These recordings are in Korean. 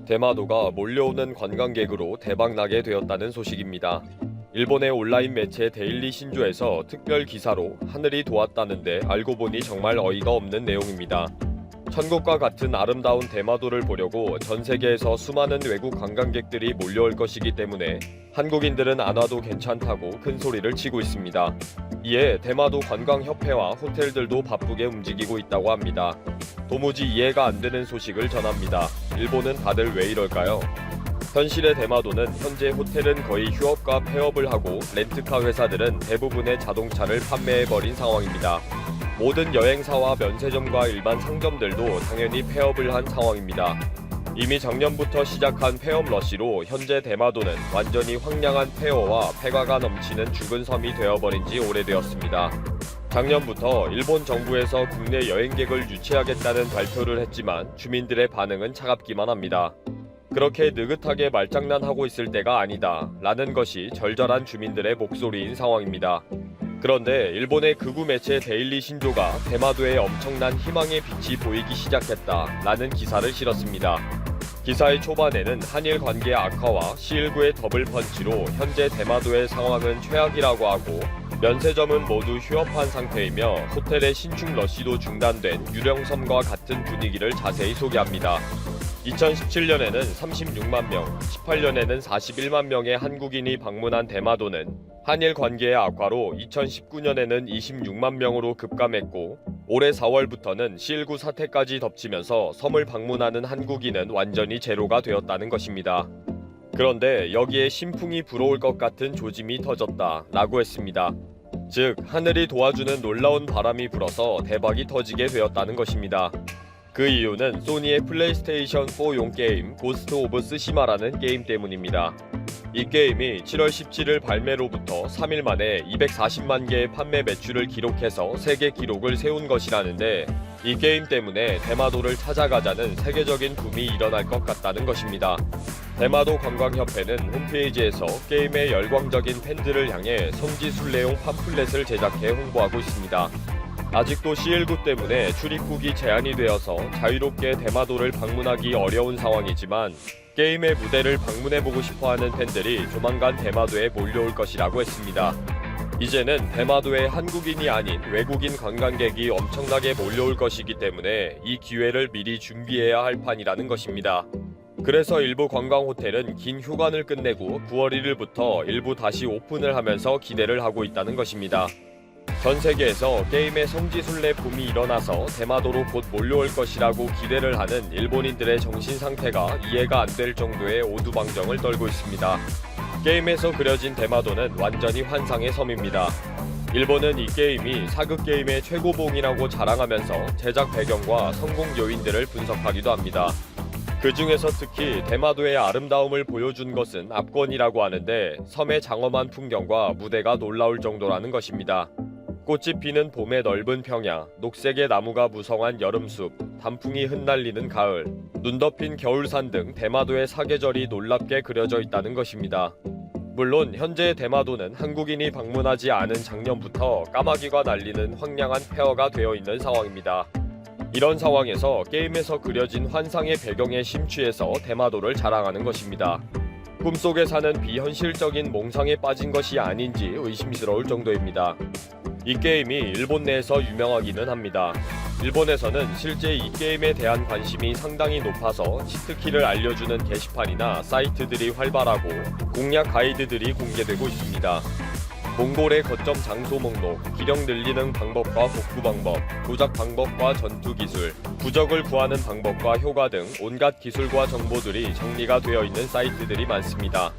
대마도가 몰려오는 관광객으로 대박나게 되었다는 소식입니다. 일본의 온라인 매체 데일리 신조에서 특별 기사로 하늘이 도왔다는데 알고 보니 정말 어이가 없는 내용입니다. 천국과 같은 아름다운 대마도를 보려고 전 세계에서 수많은 외국 관광객들이 몰려올 것이기 때문에 한국인들은 안 와도 괜찮다고 큰 소리를 치고 있습니다. 이에 대마도 관광협회와 호텔들도 바쁘게 움직이고 있다고 합니다. 도무지 이해가 안 되는 소식을 전합니다. 일본은 다들 왜 이럴까요? 현실의 대마도는 현재 호텔은 거의 휴업과 폐업을 하고 렌트카 회사들은 대부분의 자동차를 판매해버린 상황입니다. 모든 여행사와 면세점과 일반 상점들도 당연히 폐업을 한 상황입니다. 이미 작년부터 시작한 폐업 러시로 현재 대마도는 완전히 황량한 폐허와 폐가가 넘치는 죽은 섬이 되어버린 지 오래되었습니다. 작년부터 일본 정부에서 국내 여행객을 유치하겠다는 발표를 했지만 주민들의 반응은 차갑기만 합니다. 그렇게 느긋하게 말장난하고 있을 때가 아니다 라는 것이 절절한 주민들의 목소리인 상황입니다. 그런데 일본의 극우 매체 데일리 신조가 대마도에 엄청난 희망의 빛이 보이기 시작했다 라는 기사를 실었습니다. 기사의 초반에는 한일 관계 악화와 시19의 더블 펀치로 현재 대마도의 상황은 최악이라고 하고 면세점은 모두 휴업한 상태이며 호텔의 신축 러시도 중단된 유령섬과 같은 분위기를 자세히 소개합니다. 2017년에는 36만 명, 18년에는 41만 명의 한국인이 방문한 대마도는 한일 관계의 악화로 2019년에는 26만 명으로 급감했고 올해 4월부터는 시19 사태까지 덮치면서 섬을 방문하는 한국인은 완전히 제로가 되었다는 것입니다. 그런데 여기에 신풍이 불어올 것 같은 조짐이 터졌다 라고 했습니다. 즉 하늘이 도와주는 놀라운 바람이 불어서 대박이 터지게 되었다는 것입니다. 그 이유는 소니의 플레이스테이션 4용 게임 고스트 오브 스시마라는 게임 때문입니다. 이 게임이 7월 17일 발매로부터 3일 만에 240만 개의 판매 매출을 기록해서 세계 기록을 세운 것이라는데 이 게임 때문에 대마도를 찾아가자는 세계적인 붐이 일어날 것 같다는 것입니다. 대마도 관광협회는 홈페이지에서 게임의 열광적인 팬들을 향해 성지순례용 팜플렛을 제작해 홍보하고 있습니다. 아직도 시19 때문에 출입국이 제한이 되어서 자유롭게 대마도를 방문하기 어려운 상황이지만 게임의 무대를 방문해보고 싶어하는 팬들이 조만간 대마도에 몰려올 것이라고 했습니다. 이제는 대마도에 한국인이 아닌 외국인 관광객이 엄청나게 몰려올 것이기 때문에 이 기회를 미리 준비해야 할 판이라는 것입니다. 그래서 일부 관광호텔은 긴 휴관을 끝내고 9월 1일부터 일부 다시 오픈을 하면서 기대를 하고 있다는 것입니다. 전 세계에서 게임의 성지순례 붐이 일어나서 대마도로 곧 몰려올 것이라고 기대를 하는 일본인들의 정신 상태가 이해가 안 될 정도의 오두방정을 떨고 있습니다. 게임에서 그려진 대마도는 완전히 환상의 섬입니다. 일본은 이 게임이 사극 게임의 최고봉이라고 자랑하면서 제작 배경과 성공 요인들을 분석하기도 합니다. 그 중에서 특히 대마도의 아름다움을 보여준 것은 압권이라고 하는데 섬의 장엄한 풍경과 무대가 놀라울 정도라는 것입니다. 꽃이 피는 봄의 넓은 평야, 녹색의 나무가 무성한 여름숲, 단풍이 흩날리는 가을, 눈 덮인 겨울산 등 대마도의 사계절이 놀랍게 그려져 있다는 것입니다. 물론 현재 대마도는 한국인이 방문하지 않은 작년부터 까마귀가 날리는 황량한 폐허가 되어 있는 상황입니다. 이런 상황에서 게임에서 그려진 환상의 배경에 심취해서 대마도를 자랑하는 것입니다. 꿈속에 사는 비현실적인 몽상에 빠진 것이 아닌지 의심스러울 정도입니다. 이 게임이 일본 내에서 유명하기는 합니다. 일본에서는 실제 이 게임에 대한 관심이 상당히 높아서 치트키를 알려주는 게시판이나 사이트들이 활발하고 공략 가이드들이 공개되고 있습니다. 몽골의 거점 장소 목록, 기력 늘리는 방법과 복구 방법, 조작 방법과 전투 기술, 부적을 구하는 방법과 효과 등 온갖 기술과 정보들이 정리가 되어 있는 사이트들이 많습니다.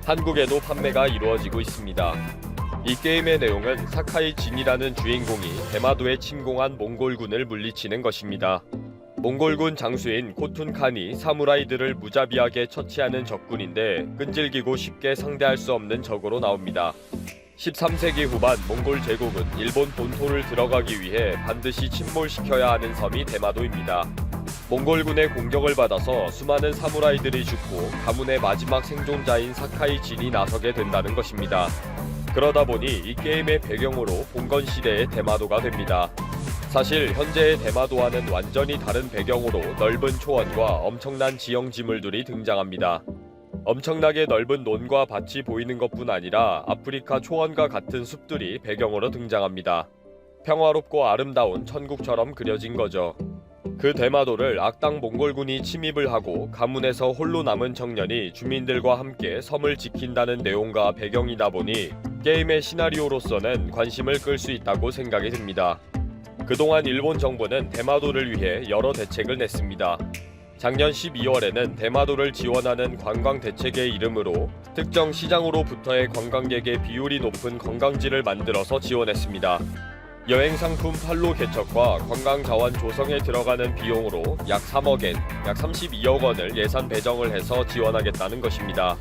한국에도 판매가 이루어지고 있습니다. 이 게임의 내용은 사카이 진이라는 주인공이 대마도에 침공한 몽골군을 물리치는 것입니다. 몽골군 장수인 코툰칸이 사무라이들을 무자비하게 처치하는 적군인데 끈질기고 쉽게 상대할 수 없는 적으로 나옵니다. 13세기 후반 몽골 제국은 일본 본토를 들어가기 위해 반드시 침몰시켜야 하는 섬이 대마도입니다. 몽골군의 공격을 받아서 수많은 사무라이들이 죽고 가문의 마지막 생존자인 사카이 진이 나서게 된다는 것입니다. 그러다 보니 이 게임의 배경으로 봉건 시대의 대마도가 됩니다. 사실 현재의 대마도와는 완전히 다른 배경으로 넓은 초원과 엄청난 지형 지물들이 등장합니다. 엄청나게 넓은 논과 밭이 보이는 것뿐 아니라 아프리카 초원과 같은 숲들이 배경으로 등장합니다. 평화롭고 아름다운 천국처럼 그려진 거죠. 그 대마도를 악당 몽골군이 침입을 하고 가문에서 홀로 남은 청년이 주민들과 함께 섬을 지킨다는 내용과 배경이다 보니 게임의 시나리오로서는 관심을 끌 수 있다고 생각이 듭니다. 그동안 일본 정부는 대마도를 위해 여러 대책을 냈습니다. 작년 12월에는 대마도를 지원하는 관광 대책의 이름으로 특정 시장으로부터의 관광객의 비율이 높은 관광지를 만들어서 지원했습니다. 여행 상품 판로 개척과 관광 자원 조성에 들어가는 비용으로 약 3억엔, 약 32억 원을 예산 배정을 해서 지원하겠다는 것입니다.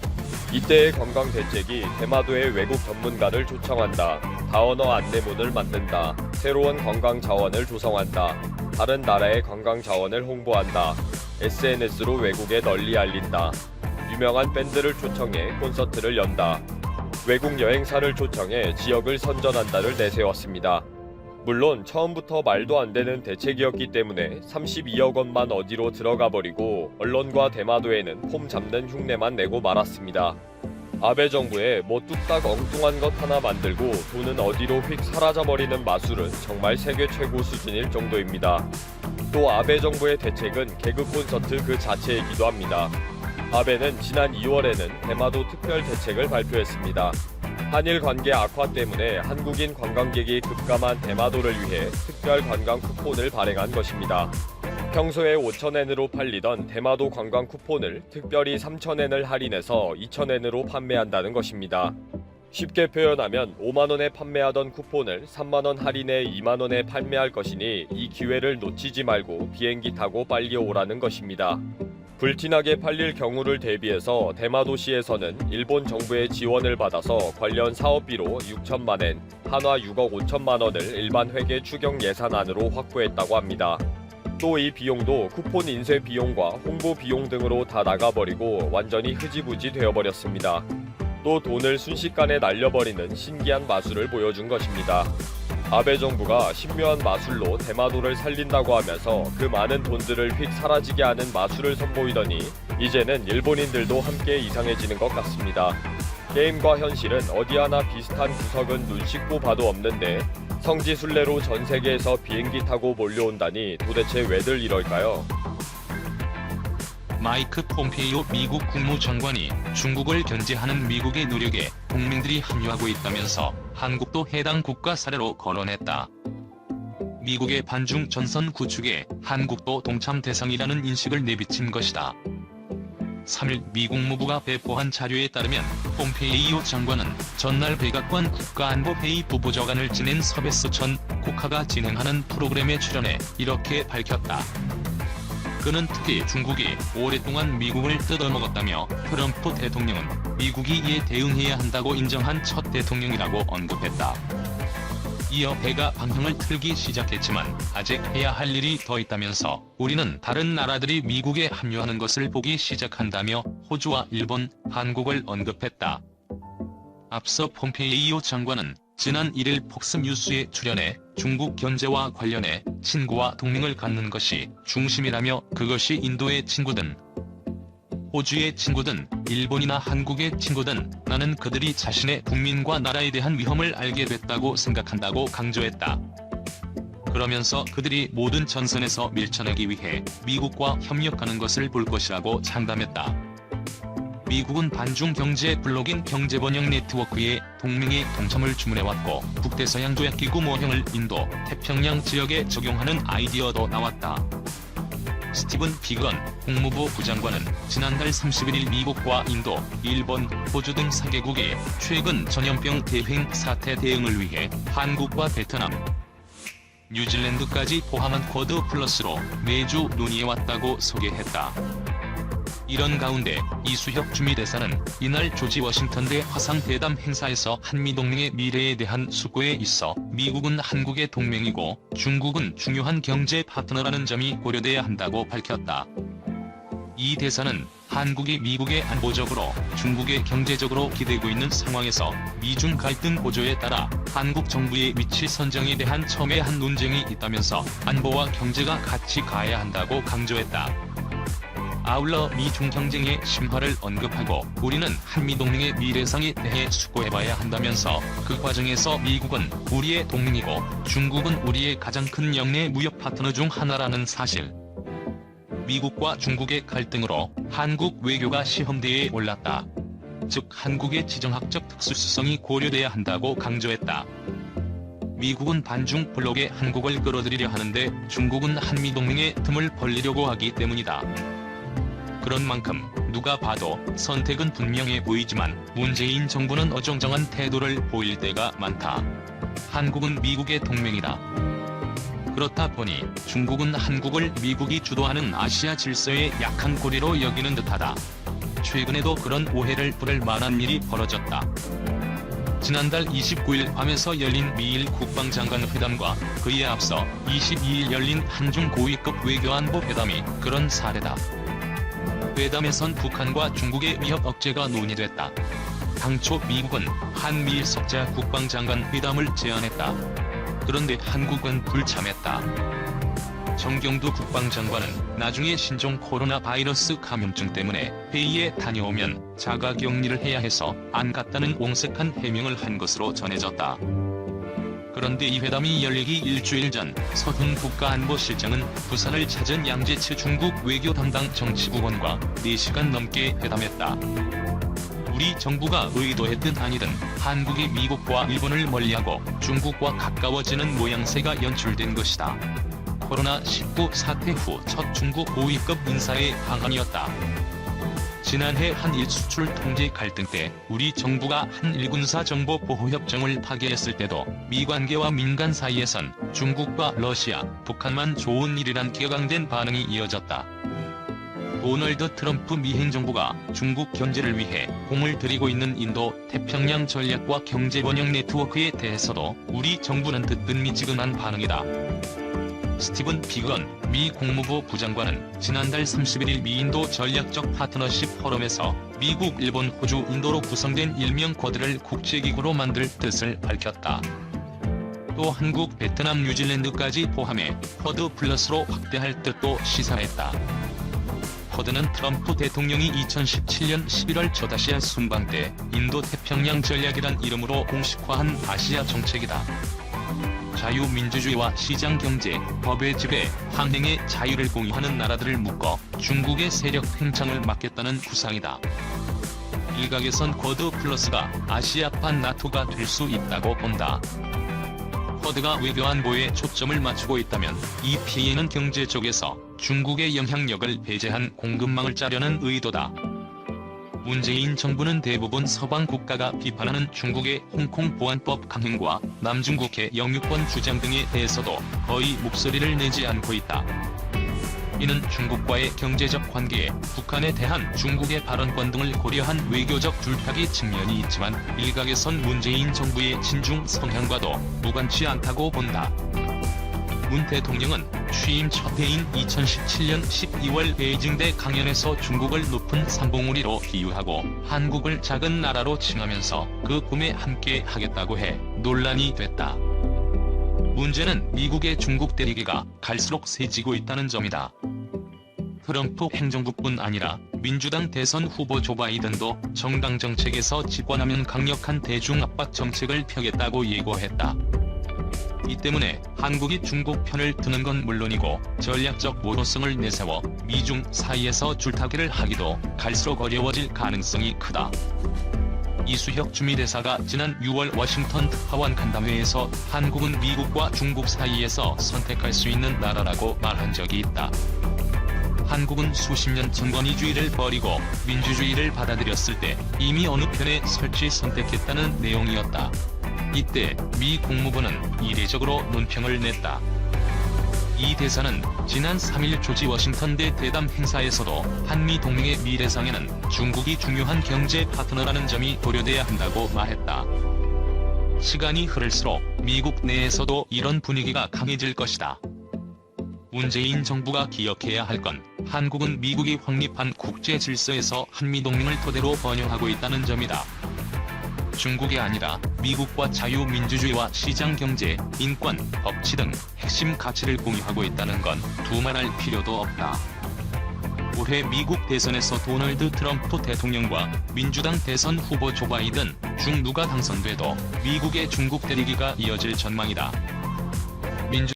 이때의 관광 대책이 대마도의 외국 전문가를 초청한다, 다언어 안내문을 만든다, 새로운 관광 자원을 조성한다, 다른 나라의 관광 자원을 홍보한다, SNS로 외국에 널리 알린다, 유명한 밴드를 초청해 콘서트를 연다, 외국 여행사를 초청해 지역을 선전한다를 내세웠습니다. 물론 처음부터 말도 안 되는 대책이었기 때문에 32억 원만 어디로 들어가 버리고 언론과 대마도에는 폼 잡는 흉내만 내고 말았습니다. 아베 정부의 뭐 뚝딱 엉뚱한 것 하나 만들고 돈은 어디로 휙 사라져버리는 마술은 정말 세계 최고 수준일 정도입니다. 또 아베 정부의 대책은 개그 콘서트 그 자체이기도 합니다. 아베는 지난 2월에는 대마도 특별 대책을 발표했습니다. 한일 관계 악화 때문에 한국인 관광객이 급감한 대마도를 위해 특별 관광 쿠폰을 발행한 것입니다. 평소에 5,000엔으로 팔리던 대마도 관광 쿠폰을 특별히 3,000엔을 할인해서 2,000엔으로 판매한다는 것입니다. 쉽게 표현하면 5만원에 판매하던 쿠폰을 3만원 할인해 2만원에 판매할 것이니 이 기회를 놓치지 말고 비행기 타고 빨리 오라는 것입니다. 불티나게 팔릴 경우를 대비해서 대마도시에서는 일본 정부의 지원을 받아서 관련 사업비로 6천만엔, 한화 6억 5천만 원을 일반 회계 추경 예산안으로 확보했다고 합니다. 또 이 비용도 쿠폰 인쇄 비용과 홍보 비용 등으로 다 나가버리고 완전히 흐지부지 되어버렸습니다. 또 돈을 순식간에 날려버리는 신기한 마술을 보여준 것입니다. 아베 정부가 신묘한 마술로 대마도를 살린다고 하면서 그 많은 돈들을 휙 사라지게 하는 마술을 선보이더니 이제는 일본인들도 함께 이상해지는 것 같습니다. 게임과 현실은 어디 하나 비슷한 구석은 눈 씻고 봐도 없는데 성지순례로 전 세계에서 비행기 타고 몰려온다니 도대체 왜들 이럴까요? 마이크 폼페이오 미국 국무장관이 중국을 견제하는 미국의 노력에 국민들이 합류하고 있다면서 한국도 해당 국가 사례로 거론했다. 미국의 반중 전선 구축에 한국도 동참 대상이라는 인식을 내비친 것이다. 3일 미 국무부가 배포한 자료에 따르면 폼페이오 장관은 전날 백악관 국가안보회의 부부장관을 지낸 서베스 전 국화가 진행하는 프로그램에 출연해 이렇게 밝혔다. 그는 특히 중국이 오랫동안 미국을 뜯어먹었다며 트럼프 대통령은 미국이 이에 대응해야 한다고 인정한 첫 대통령이라고 언급했다. 이어 배가 방향을 틀기 시작했지만 아직 해야 할 일이 더 있다면서 우리는 다른 나라들이 미국에 합류하는 것을 보기 시작한다며 호주와 일본, 한국을 언급했다. 앞서 폼페이오 장관은 지난 1일 폭스뉴스에 출연해 중국 견제와 관련해 친구와 동맹을 갖는 것이 중심이라며 그것이 인도의 친구든 호주의 친구든 일본이나 한국의 친구든 나는 그들이 자신의 국민과 나라에 대한 위험을 알게 됐다고 생각한다고 강조했다. 그러면서 그들이 모든 전선에서 밀쳐내기 위해 미국과 협력하는 것을 볼 것이라고 장담했다. 미국은 반중 경제 블록인 경제번영 네트워크에 동맹의 동참을 주문해왔고 북대서양 조약기구 모형을 인도, 태평양 지역에 적용하는 아이디어도 나왔다. 스티븐 비건 국무부 부장관은 지난달 31일 미국과 인도, 일본, 호주 등 4개국이 최근 전염병 대행 사태 대응을 위해 한국과 베트남, 뉴질랜드까지 포함한 쿼드 플러스로 매주 논의해왔다고 소개했다. 이런 가운데 이수혁 주미대사는 이날 조지 워싱턴대 화상회담 행사에서 한미동맹의 미래에 대한 숙고에 있어 미국은 한국의 동맹이고 중국은 중요한 경제 파트너라는 점이 고려돼야 한다고 밝혔다. 이 대사는 한국이 미국의 안보적으로, 중국의 경제적으로 기대고 있는 상황에서 미중 갈등 고조에 따라 한국 정부의 위치 선정에 대한 첨예한 논쟁이 있다면서 안보와 경제가 같이 가야 한다고 강조했다. 아울러 미중 경쟁의 심화를 언급하고 우리는 한미동맹의 미래상에 대해 숙고해봐야 한다면서 그 과정에서 미국은 우리의 동맹이고 중국은 우리의 가장 큰 영내 무역 파트너 중 하나라는 사실. 미국과 중국의 갈등으로 한국 외교가 시험대에 올랐다. 즉 한국의 지정학적 특수성이 고려돼야 한다고 강조했다. 미국은 반중 블록에 한국을 끌어들이려 하는데 중국은 한미동맹의 틈을 벌리려고 하기 때문이다. 그런 만큼 누가 봐도 선택은 분명해 보이지만 문재인 정부는 어정쩡한 태도를 보일 때가 많다. 한국은 미국의 동맹이다. 그렇다 보니 중국은 한국을 미국이 주도하는 아시아 질서의 약한 고리로 여기는 듯하다. 최근에도 그런 오해를 부를 만한 일이 벌어졌다. 지난달 29일 밤에서 열린 미일 국방장관 회담과 그에 앞서 22일 열린 한중 고위급 외교안보 회담이 그런 사례다. 회담에선 북한과 중국의 위협 억제가 논의됐다. 당초 미국은 한미일 석자 국방장관 회담을 제안했다. 그런데 한국은 불참했다. 정경두 국방장관은 나중에 신종 코로나 바이러스 감염증 때문에 회의에 다녀오면 자가격리를 해야 해서 안 갔다는 옹색한 해명을 한 것으로 전해졌다. 그런데 이 회담이 열리기 일주일 전 서훈 국가안보실장은 부산을 찾은 양재츠 중국 외교 담당 정치국원과 4시간 넘게 회담했다. 우리 정부가 의도했든 아니든 한국이 미국과 일본을 멀리하고 중국과 가까워지는 모양새가 연출된 것이다. 코로나19 사태 후 첫 중국 고위급 인사의 방한이었다. 지난해 한일 수출 통제 갈등 때 우리 정부가 한일 군사 정보 보호 협정을 파기했을 때도 미관계와 민간 사이에선 중국과 러시아, 북한만 좋은 일이란 격앙된 반응이 이어졌다. 도널드 트럼프 미행 정부가 중국 견제를 위해 공을 들이고 있는 인도 태평양 전략과 경제 번영 네트워크에 대해서도 우리 정부는 뜨뜻미지근한 반응이다. 스티븐 비건 미 국무부 부장관은 지난달 31일 미인도 전략적 파트너십 포럼에서 미국, 일본, 호주, 인도로 구성된 일명 쿼드를 국제기구로 만들 뜻을 밝혔다. 또 한국, 베트남, 뉴질랜드까지 포함해 쿼드 플러스로 확대할 뜻도 시사했다. 쿼드는 트럼프 대통령이 2017년 11월 저다시아 순방 때 인도 태평양 전략이란 이름으로 공식화한 아시아 정책이다. 자유민주주의와 시장경제, 법의 지배, 항행의 자유를 공유하는 나라들을 묶어 중국의 세력 팽창을 막겠다는 구상이다. 일각에선 쿼드 플러스가 아시아판 나토가 될 수 있다고 본다. 쿼드가 외교안보에 초점을 맞추고 있다면 이 피해는 경제 쪽에서 중국의 영향력을 배제한 공급망을 짜려는 의도다. 문재인 정부는 대부분 서방 국가가 비판하는 중국의 홍콩 보안법 강행과 남중국해 영유권 주장 등에 대해서도 거의 목소리를 내지 않고 있다. 이는 중국과의 경제적 관계에 북한에 대한 중국의 발언권 등을 고려한 외교적 줄타기 측면이 있지만 일각에선 문재인 정부의 친중 성향과도 무관치 않다고 본다. 문 대통령은 취임 첫 해인 2017년 12월 베이징대 강연에서 중국을 높은 산봉우리로 비유하고 한국을 작은 나라로 칭하면서 그 꿈에 함께 하겠다고 해 논란이 됐다. 문제는 미국의 중국 대리기가 갈수록 세지고 있다는 점이다. 트럼프 행정부뿐 아니라 민주당 대선 후보 조 바이든도 정당 정책에서 집권하면 강력한 대중 압박 정책을 펴겠다고 예고했다. 이 때문에 한국이 중국 편을 드는 건 물론이고 전략적 모호성을 내세워 미중 사이에서 줄타기를 하기도 갈수록 어려워질 가능성이 크다. 이수혁 주미대사가 지난 6월 워싱턴 특파원 간담회에서 한국은 미국과 중국 사이에서 선택할 수 있는 나라라고 말한 적이 있다. 한국은 수십 년 전권위주의를 버리고 민주주의를 받아들였을 때 이미 어느 편에 설지 선택했다는 내용이었다. 이때 미 국무부는 이례적으로 논평을 냈다. 이 대사는 지난 3일 조지 워싱턴대 대담 행사에서도 한미 동맹의 미래상에는 중국이 중요한 경제 파트너라는 점이 고려돼야 한다고 말했다. 시간이 흐를수록 미국 내에서도 이런 분위기가 강해질 것이다. 문재인 정부가 기억해야 할 건 한국은 미국이 확립한 국제 질서에서 한미동맹을 토대로 번영하고 있다는 점이다. 중국이 아니라 미국과 자유민주주의와 시장경제, 인권, 법치 등 핵심 가치를 공유하고 있다는 건 두말할 필요도 없다. 올해 미국 대선에서 도널드 트럼프 대통령과 민주당 대선 후보 조 바이든 중 누가 당선돼도 미국의 중국 때리기가 이어질 전망이다.